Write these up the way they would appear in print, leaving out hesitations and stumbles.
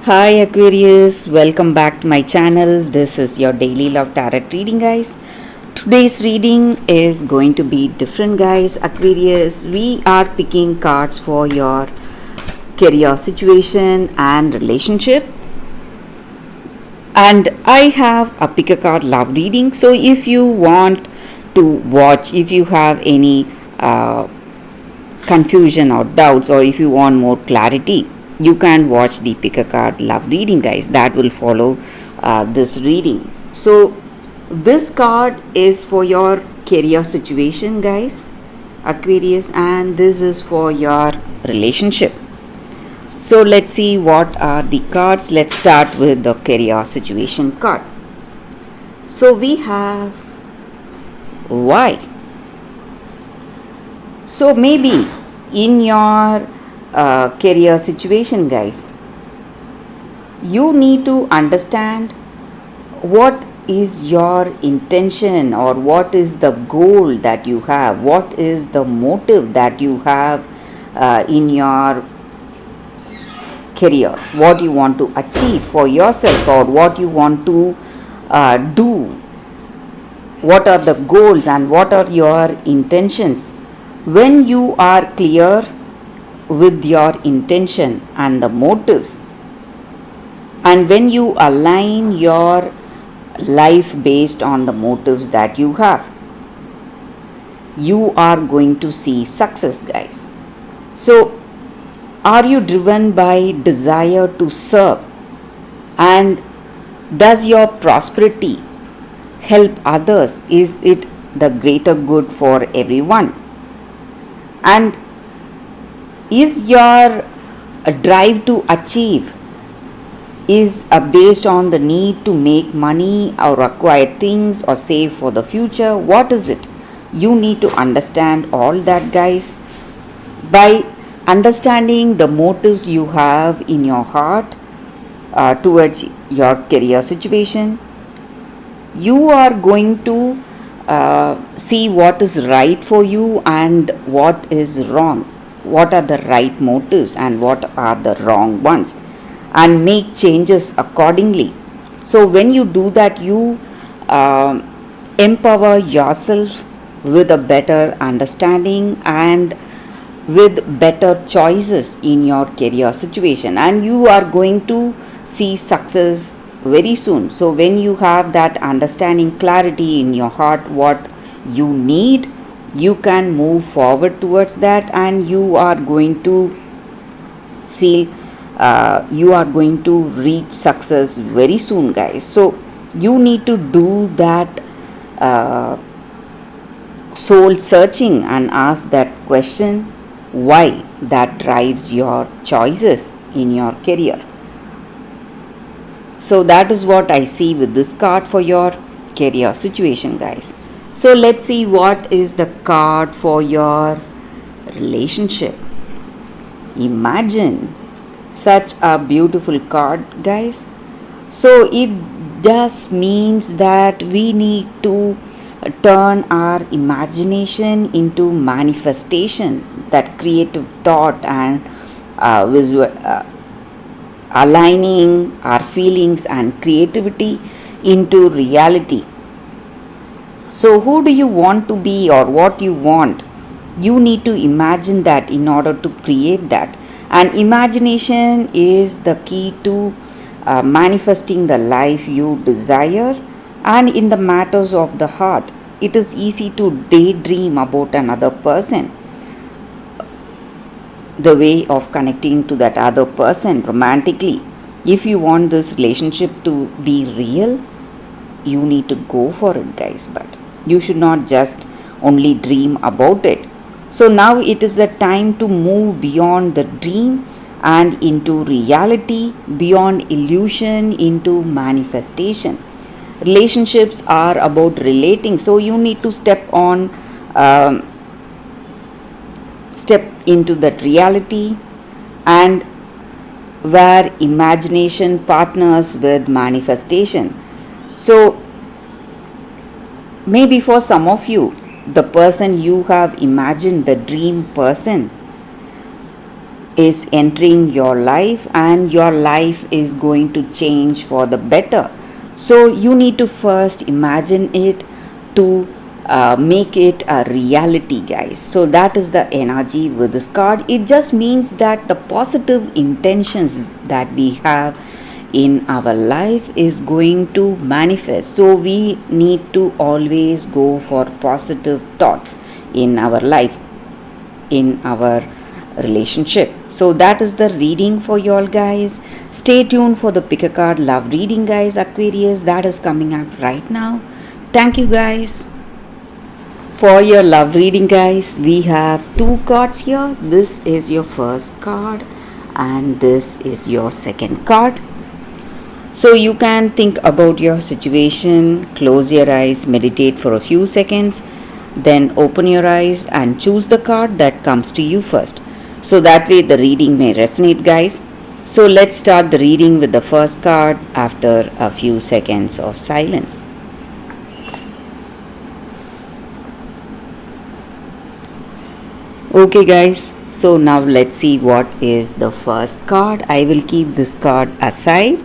Hi Aquarius, welcome back to my channel. This is your daily love tarot reading, guys. Today's reading is going to be different, guys. Aquarius, we are picking cards for your career situation and relationship. And I have a pick a card love reading. So if you want to watch, if you have any confusion or doubts, or if you want more clarity, you can watch the pick a card love reading, guys. That will follow this reading. So this card is for your career situation, guys, Aquarius, and this is for your relationship. So let's see what are the cards. Let's start with the career situation card. So we have why. So maybe in your career situation, guys, you need to understand what is your intention, or what is the goal that you have, what is the motive that you have in your career, what you want to achieve for yourself, or what you want to do, what are the goals and what are your intentions. When you are clear with your intention and the motives, and when you align your life based on the motives that you have, you are going to see success, guys. So are you driven by desire to serve, and does your prosperity help others? Is it the greater good for everyone? And is your drive to achieve is based on the need to make money or acquire things or save for the future? What is it? You need to understand all that, guys. By understanding the motives you have in your heart towards your career situation, you are going to see what is right for you and what is wrong, what are the right motives and what are the wrong ones, and make changes accordingly. So when you do that, you empower yourself with a better understanding and with better choices in your career situation, and you are going to see success very soon. So when you have that understanding, clarity in your heart what you need, you can move forward towards that, and you are going to feel you are going to reach success very soon, guys. So you need to do that soul searching and ask that question, why, that drives your choices in your career. So that is what I see with this card for your career situation, guys. So let's see what is the card for your relationship. Imagine, such a beautiful card, guys. So it just means that we need to turn our imagination into manifestation, that creative thought and visual aligning our feelings and creativity into reality. So who do you want to be, or what you want? You need to imagine that in order to create that. And imagination is the key to manifesting the life you desire. And in the matters of the heart, it is easy to daydream about another person, the way of connecting to that other person romantically. If you want this relationship to be real, you need to go for it, guys. But you should not just only dream about it. So now it is the time to move beyond the dream and into reality, beyond illusion into manifestation. Relationships are about relating, so you need to step into that reality, and where imagination partners with manifestation. So maybe for some of you, the person you have imagined, the dream person, is entering your life, and your life is going to change for the better. So you need to first imagine it to make it a reality, guys. So that is the energy with this card. It just means that the positive intentions that we have in our life is going to manifest. So we need to always go for positive thoughts in our life, in our relationship. So that is the reading for y'all, guys. Stay tuned for the pick a card love reading, guys. Aquarius, that is coming up right now. Thank you, guys. For your love reading, guys, we have two cards here. This is your first card and this is your second card. So you can think about your situation, close your eyes, meditate for a few seconds, then open your eyes and choose the card that comes to you first. So that way the reading may resonate, guys. So let's start the reading with the first card after a few seconds of silence. Okay, guys, so now let's see what is the first card. I will keep this card aside.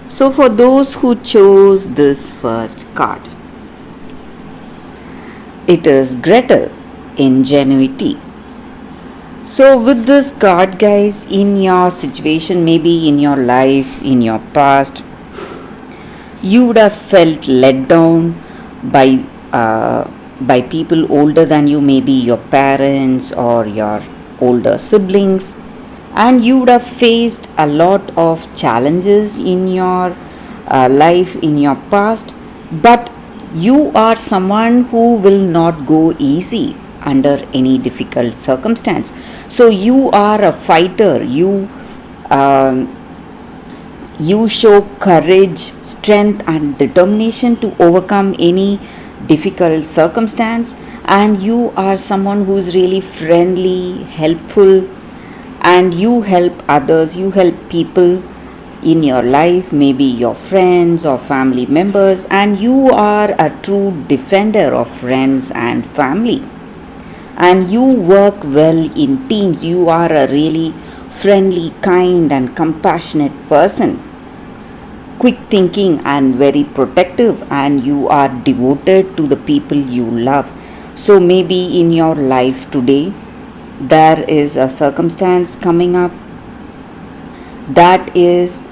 So for those who chose this first card, it is Gretel, ingenuity. So with this card, guys, in your situation, maybe in your life, in your past, you would have felt let down by people older than you, maybe your parents or your older siblings, and you would have faced a lot of challenges in your life, in your past, but you are someone who will not go easy under any difficult circumstance. So you are a fighter. You show courage, strength and determination to overcome any difficult circumstance, and you are someone who is really friendly, helpful, and you help others, you help people in your life, maybe your friends or family members, and you are a true defender of friends and family, and you work well in teams. You are a really friendly, kind and compassionate person, quick thinking and very protective, and you are devoted to the people you love. So maybe in your life today there is a circumstance coming up that is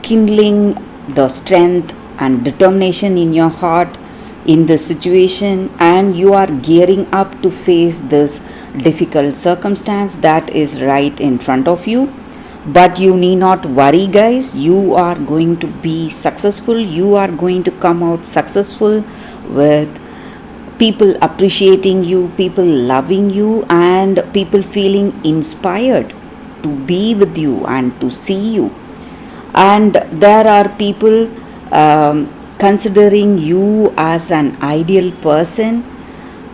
kindling the strength and determination in your heart in the situation, and you are gearing up to face this difficult circumstance that is right in front of you. But you need not worry, guys. You are going to be successful. You are going to come out successful with people appreciating you, people loving you, and people feeling inspired to be with you and to see you. And there are people considering you as an ideal person,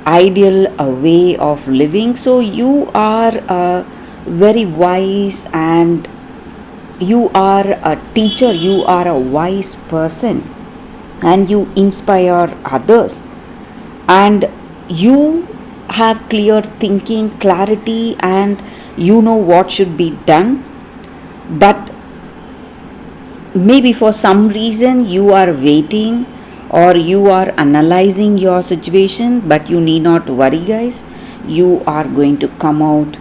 ideal way of living. So you are very wise, and you are a teacher, you are a wise person, and you inspire others, and you have clear thinking, clarity, and you know what should be done. But maybe for some reason you are waiting or you are analyzing your situation, but you need not worry, guys. You are going to come out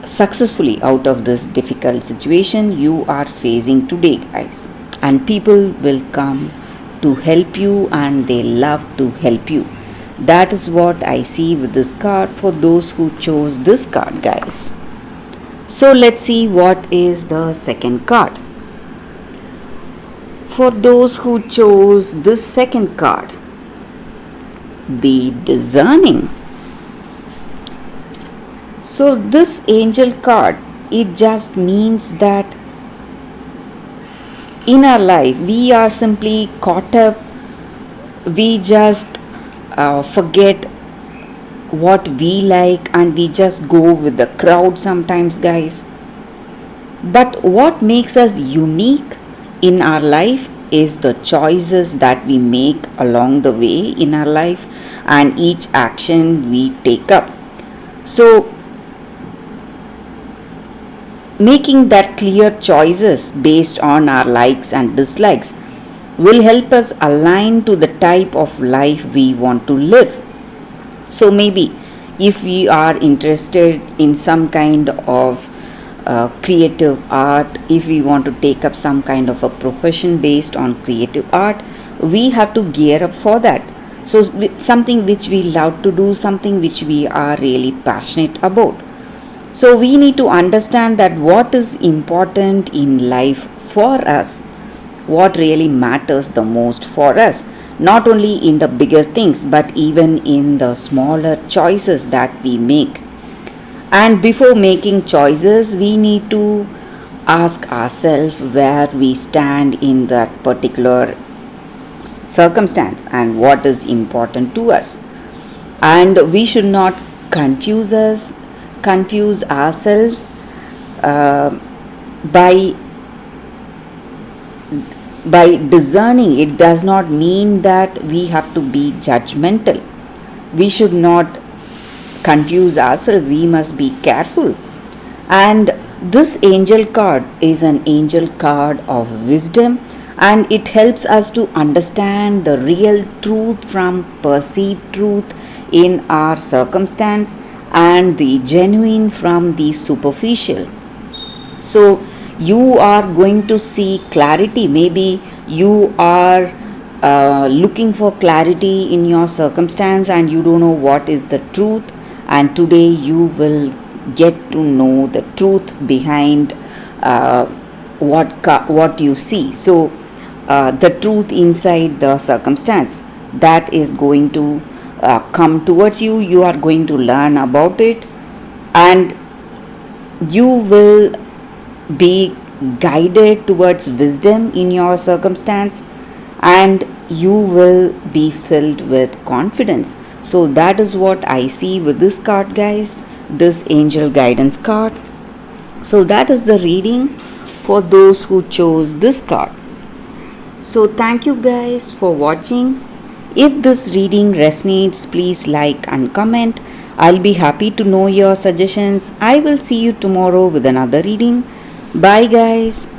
successfully out of this difficult situation you are facing today, guys, and people will come to help you and they love to help you. That is what I see with this card for those who chose this card, guys. So let's see what is the second card. For those who chose this second card, be discerning. So this angel card, it just means that in our life we are simply caught up. We just forget what we like and we just go with the crowd sometimes, guys. But what makes us unique in our life is the choices that we make along the way in our life and each action we take up. So making that clear choices based on our likes and dislikes will help us align to the type of life we want to live. So maybe if we are interested in some kind of creative art, if we want to take up some kind of a profession based on creative art, we have to gear up for that. So something which we love to do, something which we are really passionate about. So we need to understand that what is important in life for us, what really matters the most for us, not only in the bigger things but even in the smaller choices that we make. And before making choices, we need to ask ourselves where we stand in that particular circumstance and what is important to us. And we should not confuse ourselves uh, by discerning. It does not mean that we have to be judgmental. We should not confuse ourselves, we must be careful. And this angel card is an angel card of wisdom, and it helps us to understand the real truth from perceived truth in our circumstance and the genuine from the superficial. So you are going to see clarity. Maybe you are looking for clarity in your circumstance and you don't know what is the truth, and today you will get to know the truth behind what you see. So the truth inside the circumstance that is going to come towards you. You are going to learn about it, and you will be guided towards wisdom in your circumstance, and you will be filled with confidence. So that is what I see with this card, guys, this angel guidance card. So that is the reading for those who chose this card. So thank you guys for watching. If this reading resonates, please like and comment. I'll be happy to know your suggestions. I will see you tomorrow with another reading. Bye guys.